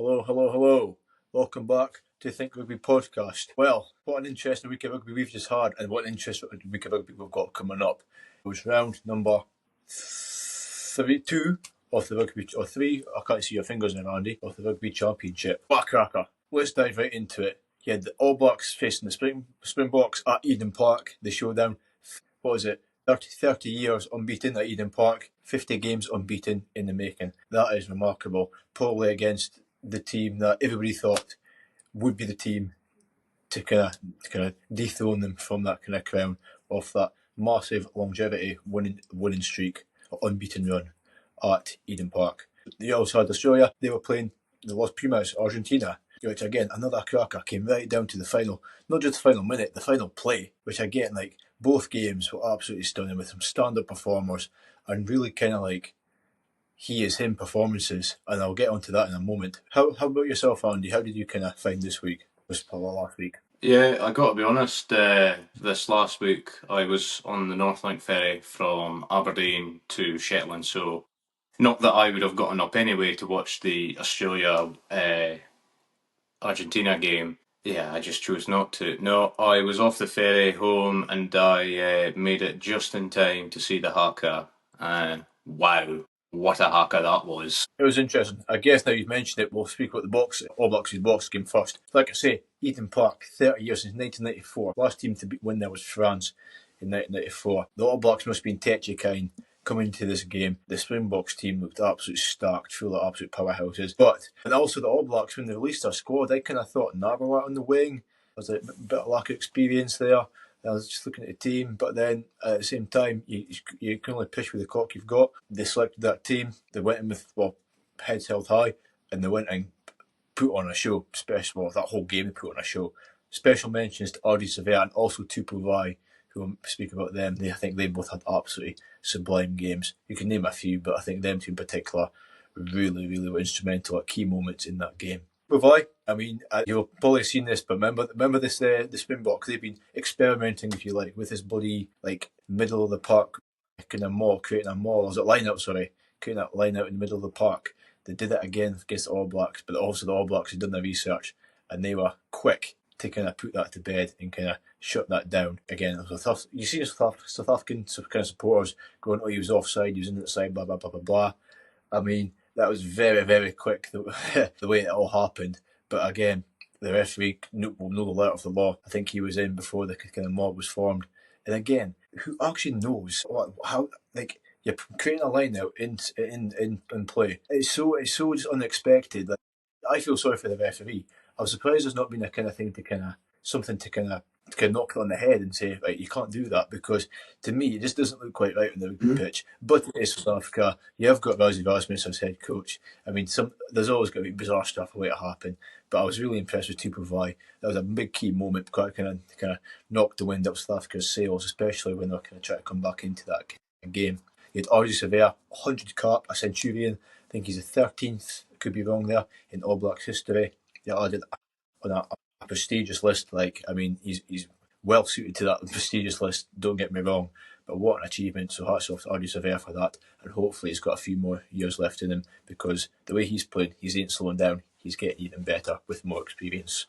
Hello, hello, hello. Welcome back to Think Rugby podcast. Well, what an interesting week of rugby we've just had, and what an interesting week of rugby we've got coming up. It was round number 32 of the rugby, or 3, I can't see your fingers now, Andy, of the rugby championship. What a cracker. Let's dive right into it. You had the All Blacks facing the Springboks at Eden Park, the showdown. What was it? 30 years unbeaten at Eden Park, 50 games unbeaten in the making. That is remarkable. Probably against the team that everybody thought would be the team to kind of dethrone them from that kind of crown of that massive longevity winning streak, unbeaten run at Eden Park. You also had Australia. They were playing the Los Pumas, Argentina, which again, another cracker, came right down to the final, not just the final minute, the final play, which again, like, both games were absolutely stunning with some stand-up performers and really kind of like he is him performances, and I'll get onto that in a moment. How about yourself, Andy? How did you kind of find this week? Was probably last week. Yeah, I got to be honest, this last week I was on the Northlink ferry from Aberdeen to Shetland, so not that I would have gotten up anyway to watch the Australia-Argentina game. Yeah, I just chose not to. No, I was off the ferry home and I made it just in time to see the haka, and wow, what a haka that was. It was interesting. I guess now you've mentioned it, we'll speak about the All Blacks' box game first. Like I say, Eden Park, 30 years since 1994. Last team to win there was France in 1994. The All Blacks must have been tetchy kind coming into this game. The Springboks team looked absolutely stacked, full of absolute powerhouses. And also the All Blacks, when they released their squad, I kind of thought Narrow on the wing. There was a bit of lack of experience there. I was just looking at the team, but then at the same time, you can only push with the cock you've got. They selected that team. They went in with, heads held high, and they went and put on a show. That whole game they put on a show. Special mentions to Ardi Sevilla and also Tupou Vai, who will speak about them. I think they both had absolutely sublime games. You can name a few, but I think them two in particular really, really were instrumental at key moments in that game. Vai, I mean, you've probably seen this, but remember this, the Springboks, they've been experimenting, if you like, with this bloody, like, middle of the park kind of mall, creating a mall, or was it line-out, sorry, creating that line-out in the middle of the park. They did it again against the All Blacks, but also the All Blacks had done their research, and they were quick to kind of put that to bed and kind of shut that down. Again, it was tough. You see South African kind of supporters going, oh, he was offside, he was in the side, blah, blah, blah, blah, blah. I mean, that was very, very quick, the way it all happened. But again, the referee will know the letter of the law. I think he was in before the kind of mob was formed. And again, who actually knows how, like, you're creating a line out in play. It's so just unexpected. Like, I feel sorry for the referee. I was surprised there's not been a kind of thing to kind of something to kind of knock it on the head and say, right, you can't do that, because to me it just doesn't look quite right on the rugby pitch. But it is South Africa. You have got Rassie Rasmus as head coach. I mean, there's always going to be bizarre stuff the way it happened. But I was really impressed with Tupou Vai. That was a big key moment, quite kind of knocked the wind up South Africa's sails, especially when they're kind of trying to come back into that game. You had Ardi Sevilla, 100 cap, a centurion. I think he's the 13th, could be wrong there, in All Blacks history. Yeah, added on a prestigious list. Like, I mean, he's well suited to that prestigious list, don't get me wrong, but what an achievement. So hats off to Ardi Sevilla for that, and hopefully he's got a few more years left in him, because the way he's played, he ain't slowing down. He's getting even better with more experience.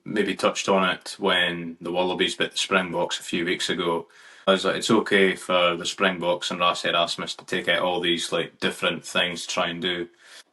Maybe touched on it when the Wallabies bit the Springboks a few weeks ago. I was like, it's okay for the Springboks and Rassie Erasmus to take out all these like different things to try and do.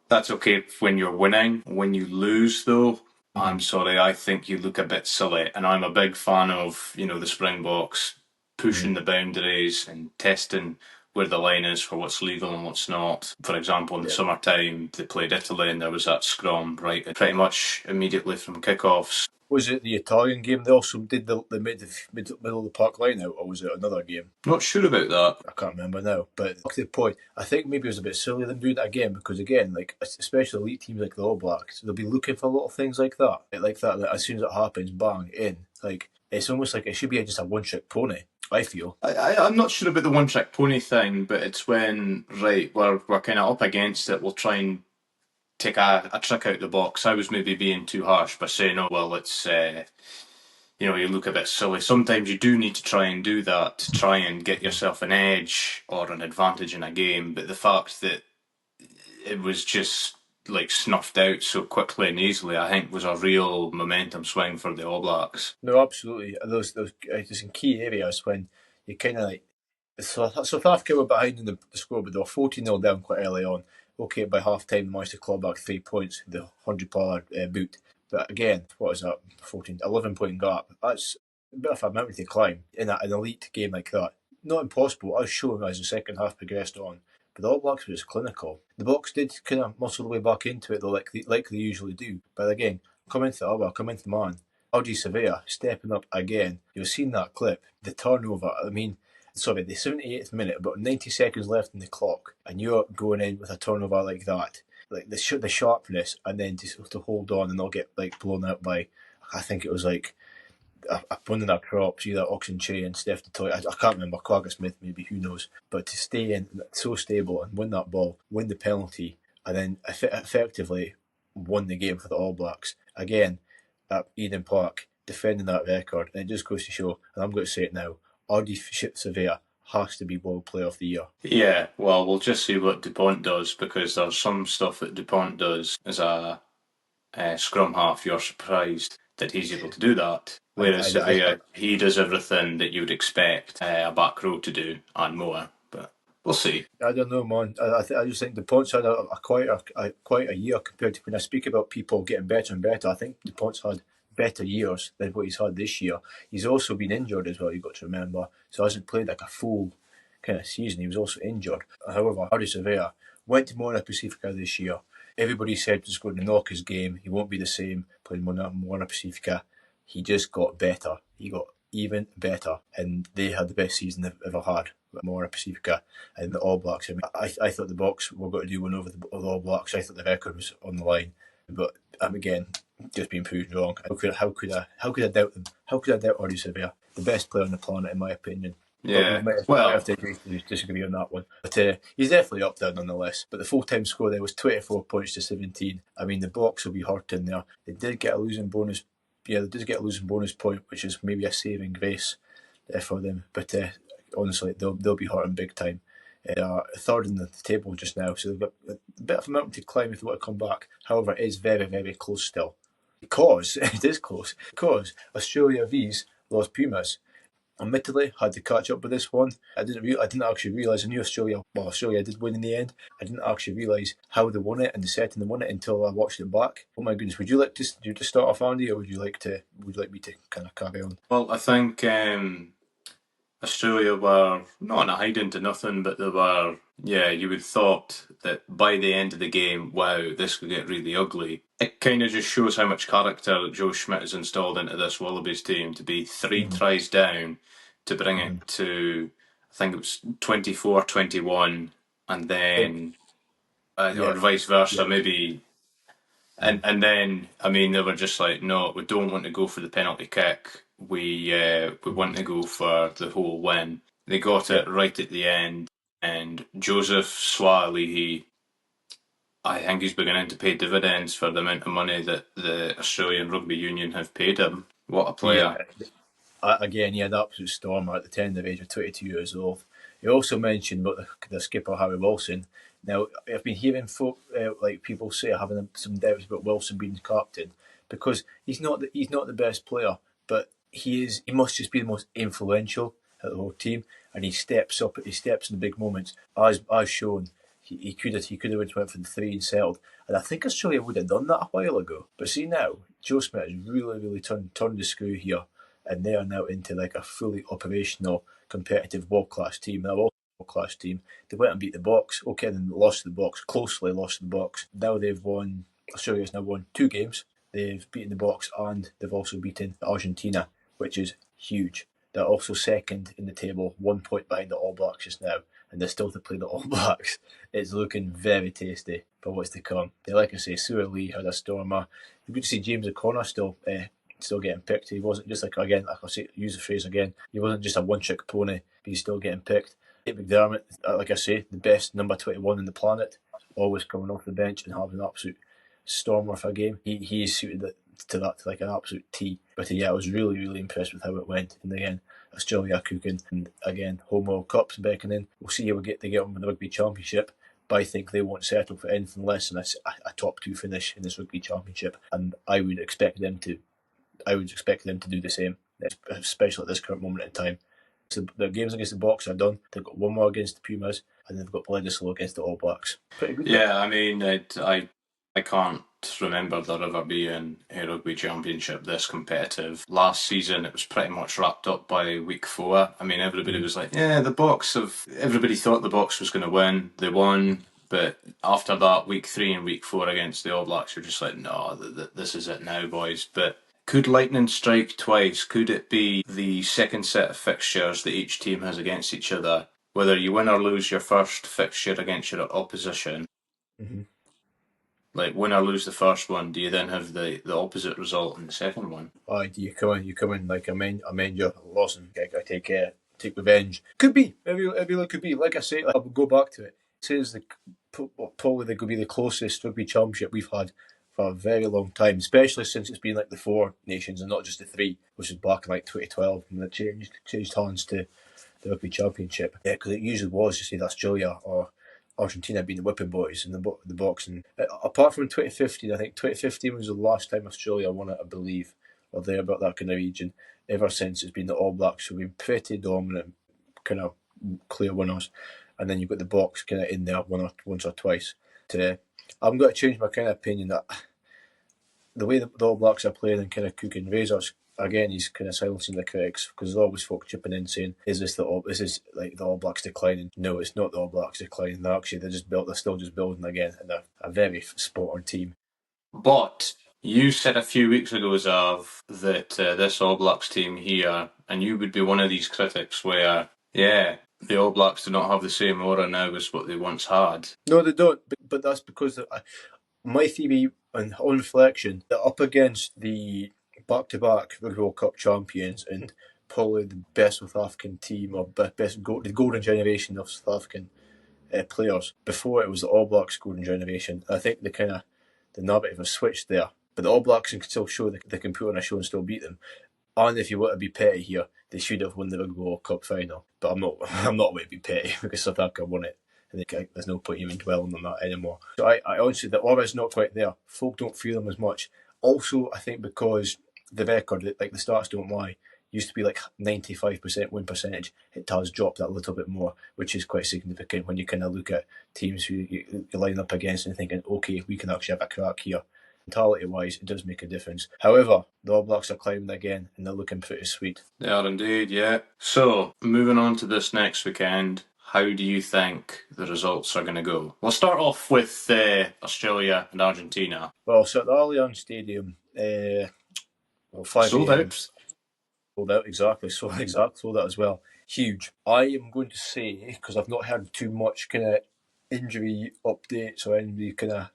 That's okay when you're winning. When you lose, though, I'm sorry, I think you look a bit silly. And I'm a big fan of, the Springboks pushing the boundaries and testing where the line is for what's legal and what's not. For example, in the summertime, they played Italy and there was that scrum right pretty much immediately from kickoffs. Was it the Italian game they also did the middle of the park line out, or was it another game? Not sure about that. I can't remember now, but to the point, I think maybe it was a bit silly them doing that again, because again, like, especially elite teams like the All Blacks, they'll be looking for little things like that, that as soon as it happens, bang, in. Like, it's almost like it should be just a one-trick pony, I feel. I'm not sure about the one-trick pony thing, but it's when, right, we're kind of up against it, we'll try and take a trick out the box. I was maybe being too harsh by saying, oh, well, it's, you look a bit silly. Sometimes you do need to try and do that to try and get yourself an edge or an advantage in a game, but the fact that it was just like snuffed out so quickly and easily, I think was a real momentum swing for the All Blacks. No, absolutely. Those just in key areas when you kind of like South Africa were behind in the score, but they were 14-0 down quite early on. Okay, by half time, they managed to claw back 3 points, the $100 boot. But again, what is that? 11 point gap. That's a bit of a mountain to climb in an elite game like that. Not impossible, as shown as the second half progressed on. But the All Blacks were just clinical. The Box did kind of muscle the way back into it, though, like they usually do. But again, come into the man. Audrey Sevilla stepping up again. You've seen that clip. The turnover, the 78th minute, about 90 seconds left in the clock, and you're going in with a turnover like that. Like the sharpness, and then to hold on and not get like blown out by, I think it was like one of their props, either Oxenchain and Steph Toy. I can't remember, Quagga Smith maybe, who knows. But to stay in so stable and win that ball, win the penalty, and then effectively won the game for the All Blacks. Again, at Eden Park, defending that record. And it just goes to show, and I'm going to say it now, Audie Sevilla has to be World Player of the Year. Yeah, well, we'll just see what DuPont does, because there's some stuff that DuPont does as a scrum half. You're surprised that he's able to do that. Whereas Sevilla, he does everything that you would expect a back row to do and more. But we'll see. I don't know, man. I just think DuPont's had quite a year compared to when I speak about people getting better and better. I think DuPont's had better years than what he's had this year. He's also been injured as well, you've got to remember. So he hasn't played like a full kind of season. He was also injured. However, Harry Sevilla went to Moana Pacifica this year. Everybody said he was going to knock his game. He won't be the same playing Moana Pacifica. He just got better. He got even better. And they had the best season they've ever had with Moana Pacifica and the All Blacks. I thought the Box were going to do one over the All Blacks. I thought the record was on the line. But again, just being proved wrong. How could I doubt them? How could I doubt Audie Sevilla? The best player on the planet, in my opinion. Yeah, we might have to disagree on that one. But he's definitely up there nonetheless. But the full-time score there was 24 points to 17. I mean, the Box will be hurting there. They did get a losing bonus. Yeah, they did get a losing bonus point, which is maybe a saving grace for them. But honestly, they'll be hurting big time. They are third in the table just now, so they've got a bit of a mountain to climb if they want to come back. However, it is very, very close still. Because, it is close, because Australia V's Los Pumas admittedly had to catch up with this one. I didn't actually realise. I knew Australia did win in the end. I didn't actually realise how they won it and the setting they won it until I watched it back. Oh my goodness! Would you like to start off, Andy, or would you like me to kind of carry on? Well, I think Australia were not in a hiding to nothing, but they were. Yeah, you would have thought that by the end of the game, wow, this could get really ugly. It kind of just shows how much character Joe Schmidt has installed into this Wallabies team to be 3 tries down to bring it to, I think it was 24-21, and then or vice versa, maybe. And then, I mean, they were just like, no, we don't want to go for the penalty kick. We want to go for the whole win. They got it right at the end, and Joseph Swalihi, I think he's beginning to pay dividends for the amount of money that the Australian Rugby Union have paid him. What a player. Yeah. Again, he had an absolute stormer at the tender age of 22 years old. He also mentioned about the skipper, Harry Wilson. Now, I've been hearing like people say having some doubts about Wilson being captain because he's not the best player, but he must just be the most influential at the whole team, and he steps up. He steps in the big moments, as shown. He could have went for the 3 and settled, and I think Australia would have done that a while ago. But see now, Joe Smith has really turned the screw here, and they are now into like a fully operational, competitive, world-class team. Now, world-class team, they went and beat the Box. Okay, then lost to the Box, closely lost to the Box. Now Australia's now won 2 games. They've beaten the Box and they've also beaten Argentina, which is huge. They're also second in the table, 1 point behind the All Blacks just now, and they're still to play the All Blacks. It's looking very tasty for what's to come. Like I say, Sue Lee had a stormer. It's good to see James O'Connor still getting picked. He wasn't just like I'll say, use the phrase again, he wasn't just a one-trick pony, but he's still getting picked. Nate McDermott, like I say, the best number 21 on the planet, always coming off the bench and having an absolute stormer for a game. He is suited to that, to like an absolute T. But yeah, I was really impressed with how it went. And again, Australia cooking, and again, home World Cup's beckoning. We'll see how they get on with the Rugby Championship. but I think they won't settle for anything less than a top 2 finish in this rugby championship, and I would expect them to do the same, especially at this current moment in time. So the games against the Boks are done. They've got one more against the Pumas, and they've got Bledisloe against the All Blacks. Pretty good. Yeah, I mean, I can't remember there ever being a rugby championship this competitive. Last season, it was pretty much wrapped up by week 4. I mean, everybody was like, yeah, everybody thought the Boks was going to win. They won. But after that, week 3 and week 4 against the All Blacks, you're just like, no, this is it now, boys. But could lightning strike twice? Could it be the second set of fixtures that each team has against each other? Whether you win or lose your first fixture against your opposition, like win or lose the first one, do you then have the opposite result in the second one? Do you come in like amend your loss and take revenge? Could be. It really could be. Like I say, I will go back to it. It says probably they could be the closest rugby championship we've had for a very long time, especially since it's been like the 4 nations and not just the 3, which was back in like 2012 when it changed hands to the rugby championship. Yeah, because it usually was just either Australia or Argentina being the whipping boys in the Boks. And apart from 2015, I think 2015 was the last time Australia won it, I believe, or there about that kind of region. Ever since, it's been the All Blacks who've been pretty dominant, kind of clear winners. And then you've got the Boks kind of in there once or twice. I'm going to change my kind of opinion that the way the All Blacks are playing and kind of cooking razors, again, he's kind of silencing the critics because there's always folk chipping in saying, "Is this like the All Blacks declining?" No, it's not the All Blacks declining. They're still just building again, and they're a very spot on team. But you said a few weeks ago, Zav, that this All Blacks team here, and you would be one of these critics where, yeah, the All Blacks do not have the same aura now as what they once had. No, they don't. But that's because my theory, on reflection, they're up against the back-to-back Rugby World Cup champions and probably the best South African team, or the golden generation of South African players. Before, it was the All Blacks golden generation. I think the narrative has switched there, but the All Blacks can still show that they can put on a show and still beat them. And if you want to be petty here, they should have won the Rugby World Cup final. But I'm not going to be petty because South Africa won it. And there's no point even dwelling on that anymore. So I honestly, the aura's not quite there. Folk don't feel them as much. Also, I think because the record, like the stats don't lie, used to be like 95% win percentage. It has dropped that a little bit more, which is quite significant when you kind of look at teams who you line up against and thinking, okay, we can actually have a crack here. Mentality-wise, it does make a difference. However, the All Blacks are climbing again and they're looking pretty sweet. They are indeed, yeah. So, moving on to this next weekend, how do you think the results are going to go? We'll start off with Australia and Argentina. Well, so at the Allianz Stadium, 5 sold out. Sold out, exactly. Sold out as well. Huge. I am going to say, because I've not heard too much kind of injury updates or anybody kind of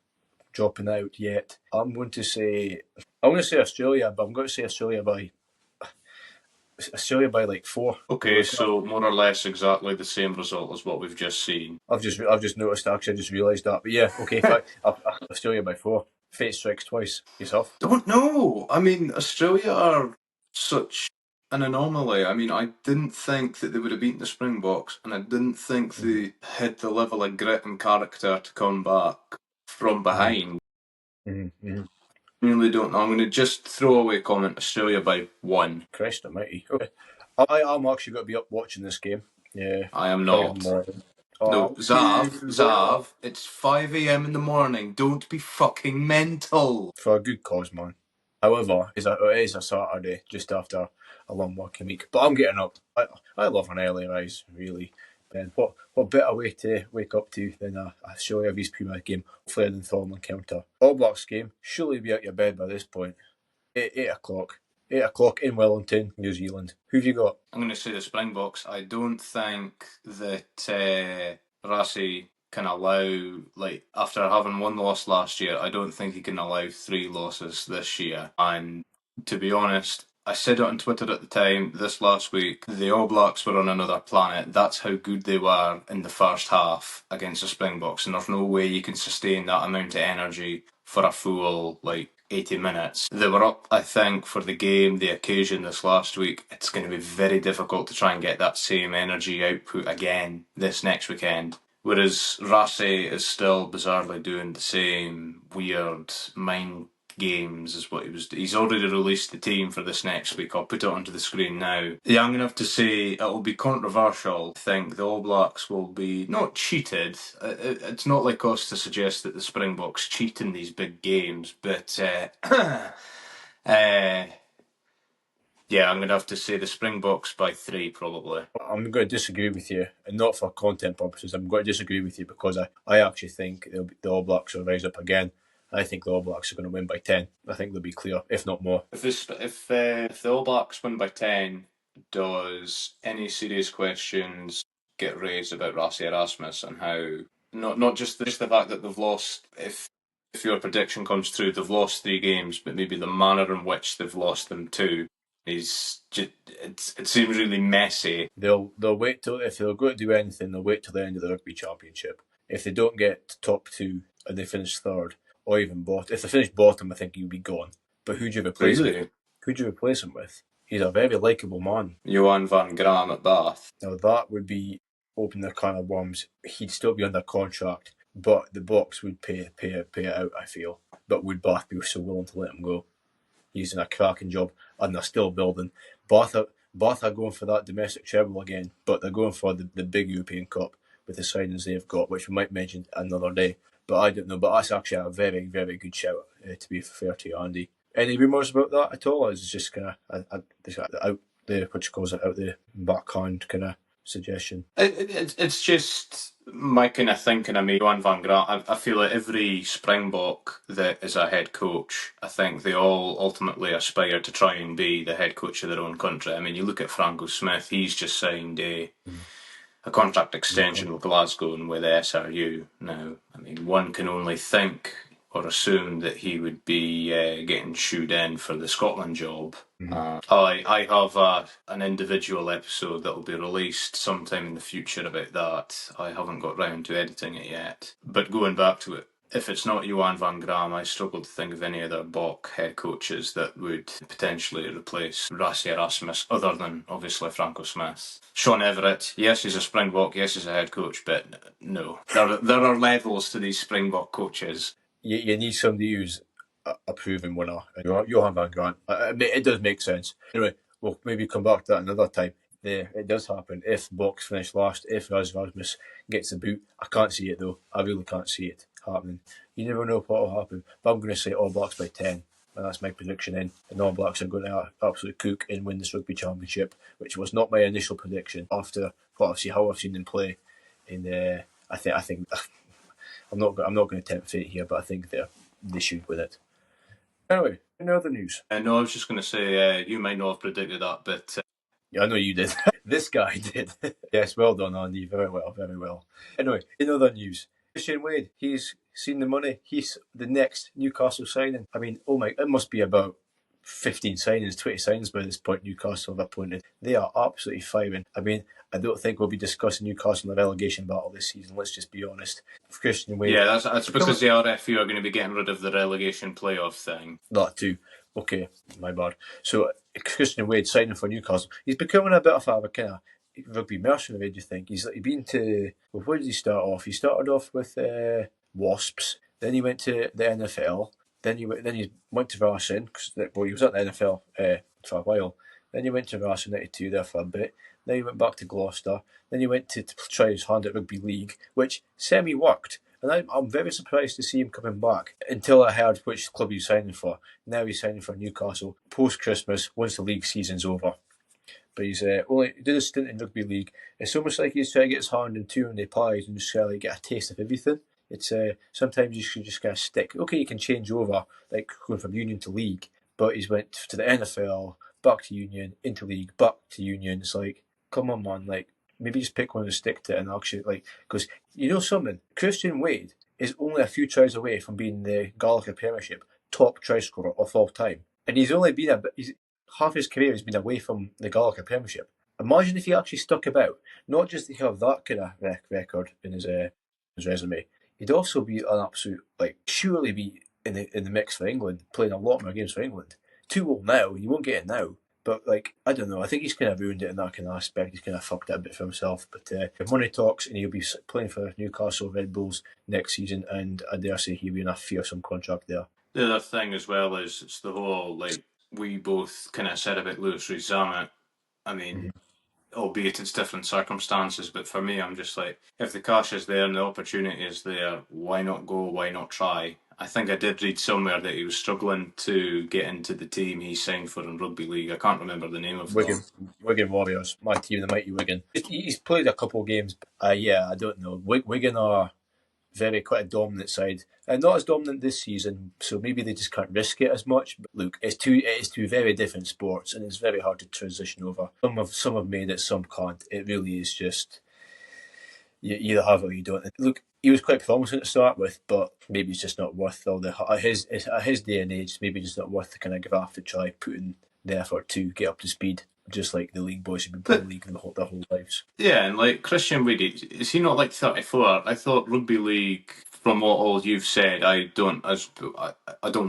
dropping out yet. I'm going to say Australia, but I'm going to say Australia by like 4. Okay, so more or less exactly the same result as what we've just seen. I've just noticed, actually. I just realised that. But yeah, okay, Australia by 4. Fate strikes twice. Yourself? Don't know. I mean, Australia are such an anomaly. I mean, I didn't think that they would have beaten the Springboks, and I didn't think they had the level of grit and character to come back from behind. Mm-hmm. I really don't know. I'm going to just throw away comment Australia by 1. Christ almighty. Okay. I am actually going to be up watching this game. Yeah. I am not. No, Zav, it's 5 a.m. in the morning. Don't be fucking mental. For a good cause, man. However, it is a Saturday just after a long working week. But I'm getting up. I love an early rise, really. And what better way to wake up to than a Australia vs Puma game, hopefully an Thornton counter. All Blacks game, surely be out your bed by this point. 8 o'clock. 8 o'clock in Wellington, New Zealand. Who've you got? I'm going to say the Springboks. I don't think that Rassie can allow, like, after having 1 loss last year, I don't think he can allow 3 losses this year. And to be honest, I said it on Twitter at the time, this last week, the All Blacks were on another planet. That's how good they were in the first half against the Springboks, and there's no way you can sustain that amount of energy for a full, 80 minutes. They were up, I think, for the game, the occasion this last week. It's going to be very difficult to try and get that same energy output again this next weekend Whereas Rassie is still bizarrely doing the same weird mind games as what he was. He's already released the team for this next week. I'll put it onto the screen now. Yeah, I'm going to have to say it'll be controversial. I think the All Blacks will be not cheated. It's not like us to suggest that the Springboks cheat in these big games, but yeah, I'm going to have to say the Springboks by 3 probably. I'm going to disagree with you, and not for content purposes. I'm going to disagree with you because I actually think the All Blacks will rise up again. I think the All Blacks are going to win by 10. I think they'll be clear, if not more. If the All Blacks win by 10, does any serious questions get raised about Rassie Erasmus and how not just the fact that they've lost, if your prediction comes true, they've lost 3 games, but maybe the manner in which they've lost them too is just, it seems really messy. They'll wait till, if they're going to do anything, they'll wait till the end of the rugby championship. If they don't get top 2 and they finish third, or even bottom, if they finish bottom, I think he'll be gone. But who'd you replace him? Who'd you replace him with? He's a very likeable man. Johan van Graan at Bath. Now that would be opening a can of worms. He'd still be under contract, but the Boks would pay it out, I feel. But would Bath be so willing to let him go? He's in a cracking job, and they're still building. Bath are going for that domestic treble again, but they're going for the big European Cup with the signings they've got, which we might mention another day. But I don't know. But that's actually a very, very good shout, to be fair to you, Andy. Any rumours about that at all? Or is it just kind of out there, which goes out the backhand kind of suggestion? It's just my kind of thinking. I mean, Johan van Graan, I feel like every Springbok that is a head coach, I think they all ultimately aspire to try and be the head coach of their own country. I mean, you look at Franco Smith, he's just signed a contract extension with Glasgow and with SRU now. I mean, one can only think or assume that he would be getting shooed in for the Scotland job. I have an individual episode that will be released sometime in the future about that. I haven't got round to editing it yet. But going back to it, if it's not Johan van Graan, I struggle to think of any other Bok head coaches that would potentially replace Rassie Erasmus, other than obviously Franco Smith. Sean Everett, yes, he's a Springbok, yes, he's a head coach, but no. There are levels to these Springbok coaches. You need somebody who's a proven winner. Johan van Graan. It does make sense. Anyway, we'll maybe come back to that another time. It does happen. If Boks finish last, if Rasmus gets the boot, I can't see it though. I really can't see it happening. You never know what will happen. But I'm going to say All Blacks by 10. And that's my prediction in. And All Blacks are going to absolutely cook and win this rugby championship, which was not my initial prediction after how I've seen them play. And I think I'm not going to tempt fate here, but I think they should win it. Anyway, any other news? No, I was just going to say you might not have predicted that, but yeah, I know you did. This guy did. Yes, well done, Andy. Very well, very well. Anyway, in other news, Christian Wade, he's seen the money. He's the next Newcastle signing. I mean, it must be about 15 signings, 20 signings by this point. Newcastle have appointed. They are absolutely firing. I mean, I don't think we'll be discussing Newcastle in the relegation battle this season. Let's just be honest. Christian Wade. Yeah, that's because the RFU are going to be getting rid of the relegation playoff thing. That too. Okay, my bad. So Christian Wade signing for Newcastle. He's becoming a bit of a kind of rugby mercenary. Do you think he's been to? Well, where did he start off? He started off with Wasps. Then he went to the NFL. Then he went to Racing because he was at the NFL for a while. Then he went to Racing 92 there for a bit. Then he went back to Gloucester. Then he went to try his hand at rugby league, which semi-worked. And I'm very surprised to see him coming back until I heard which club he's signing for. Now he's signing for Newcastle post-Christmas once the league season's over. But he's only did a stint in rugby league. It's almost like he's trying to get his hand in too many pies and just get a taste of everything. It's sometimes you should just kind of stick. Okay, you can change over, like going from union to league. But he's went to the NFL, back to union, into league, back to union. It's like, come on, man, like maybe just pick one and stick to it and actually because you know something, Christian Wade is only a few tries away from being the Gallagher Premiership top try scorer of all time, and he's only been half his career has been away from the Gallagher Premiership. Imagine if he actually stuck about, not just to have that kind of record in his resume, he'd also be an absolute surely be in the mix for England, playing a lot more games for England. Too old now, you won't get it now. But, like, I don't know. I think he's kind of ruined it in that kind of aspect. He's kind of fucked it a bit for himself. But if money talks, and he'll be playing for Newcastle Red Bulls next season, and I dare say he'll be in a fearsome contract there. The other thing as well is it's the whole, like, we both kind of said about Lewis Rees-Zammit. I mean, albeit it's different circumstances, but for me, I'm just like, if the cash is there and the opportunity is there, why not go? Why not try? I think I did read somewhere that he was struggling to get into the team he signed for in rugby league. I can't remember the name of them. Wigan Warriors, my team, the mighty Wigan. He's played a couple of games. Yeah, I don't know. Wigan are quite a dominant side, and not as dominant this season, so maybe they just can't risk it as much. But look, it is two very different sports, and it's very hard to transition over. Some have made it, some can't. It really is just you either have it or you don't. Look, he was quite promising to start with, but maybe it's just not worth all the at his day and age. Maybe just not worth the kind of graft to try putting the effort to get up to speed. Just like the league boys have been playing league their whole lives. Yeah, and like Christian Wade, is he not like 34? I thought rugby league, from what all you've said, I don't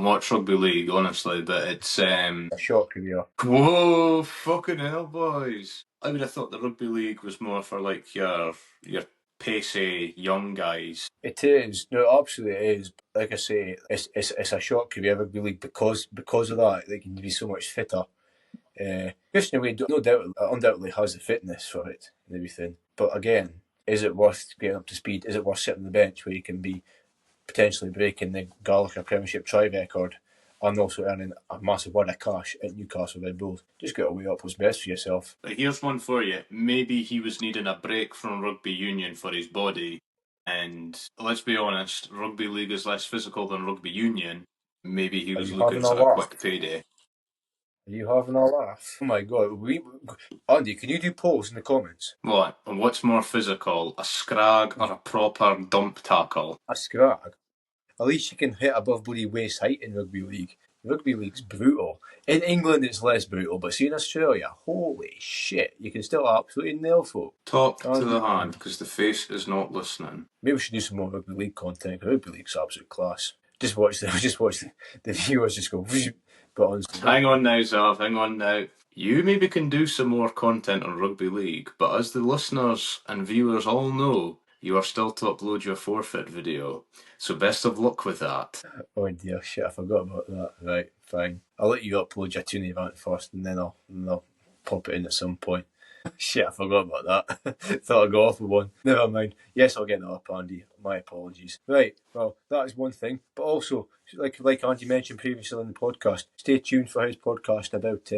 watch rugby league, honestly, but it's A short career. Whoa, fucking hell, boys! I would have thought the rugby league was more for like your pacey young guys. It is. No, absolutely it is. Like I say, it's a short career rugby league because of that. They can be so much fitter. Christian Wade, no doubt, undoubtedly has the fitness for it and everything. But again, is it worth getting up to speed? Is it worth sitting on the bench where you can be potentially breaking the Gallagher Premiership try record and also earning a massive wad of cash at Newcastle Red Bulls? Just got to weigh up what's best for yourself. Here's one for you. Maybe he was needing a break from rugby union for his body. And let's be honest, rugby league is less physical than rugby union. Maybe he was looking for a quick payday. Are you having a laugh? Oh my god. Andy, can you do polls in the comments? What? And what's more physical, a scrag or a proper dump tackle? A scrag? At least you can hit above bloody waist height in rugby league. Rugby league's brutal. In England it's less brutal, but see in Australia, holy shit, you can still absolutely nail folk. Talk to the hand, because the face is not listening. Maybe we should do some more rugby league content, because rugby league's absolute class. Just watch the viewers just go... But honestly, hang on now, Zav, hang on now. You maybe can do some more content on rugby league, but as the listeners and viewers all know, you are still to upload your forfeit video. So best of luck with that. Oh dear, shit, I forgot about that. Right, fine. I'll let you upload your tuning event first, and then I'll pop it in at some point. Shit, I forgot about that. Thought I'd go off with one. Never mind. Yes, I'll get that up, Andy. My apologies. Right, well, that is one thing. But also, like Andy mentioned previously on the podcast, stay tuned for his podcast about,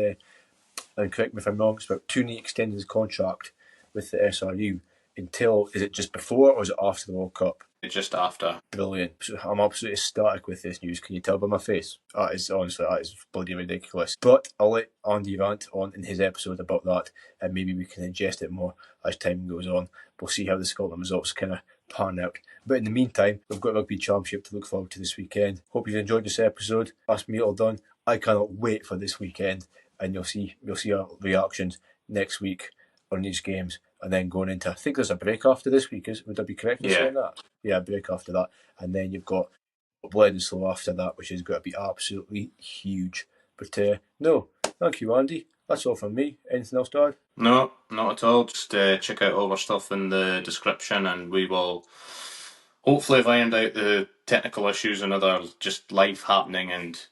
and correct me if I'm wrong, it's about Tooney extending his contract with the SRU until, is it just before or is it after the World Cup? Just after. Brilliant. I'm absolutely ecstatic with this news. Can you tell by my face? That is bloody ridiculous. But I'll let Andy rant on in his episode about that, and maybe we can ingest it more as time goes on. We'll see how the Scotland results kind of pan out. But in the meantime, we've got Rugby Championship to look forward to this weekend. Hope you've enjoyed this episode. That's me all done. I cannot wait for this weekend, and you'll see our reactions next week on these games. And then going into, I think there's a break after this week. Would I be correct in saying that? Yeah, a break after that. And then you've got Bledisloe after that, which is going to be absolutely huge. But no, thank you, Andy. That's all from me. Anything else to add? No, not at all. Just check out all our stuff in the description, and we will hopefully have ironed out the technical issues and other just life happening and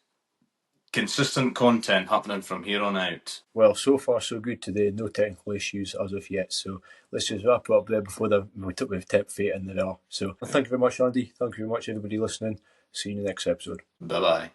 consistent content happening from here on out. Well, so far so good today. No technical issues as of yet. So let's just wrap it up there before we've tipped fate in there. So thank you very much, Andy. Thank you very much, everybody listening. See you in the next episode. Bye-bye.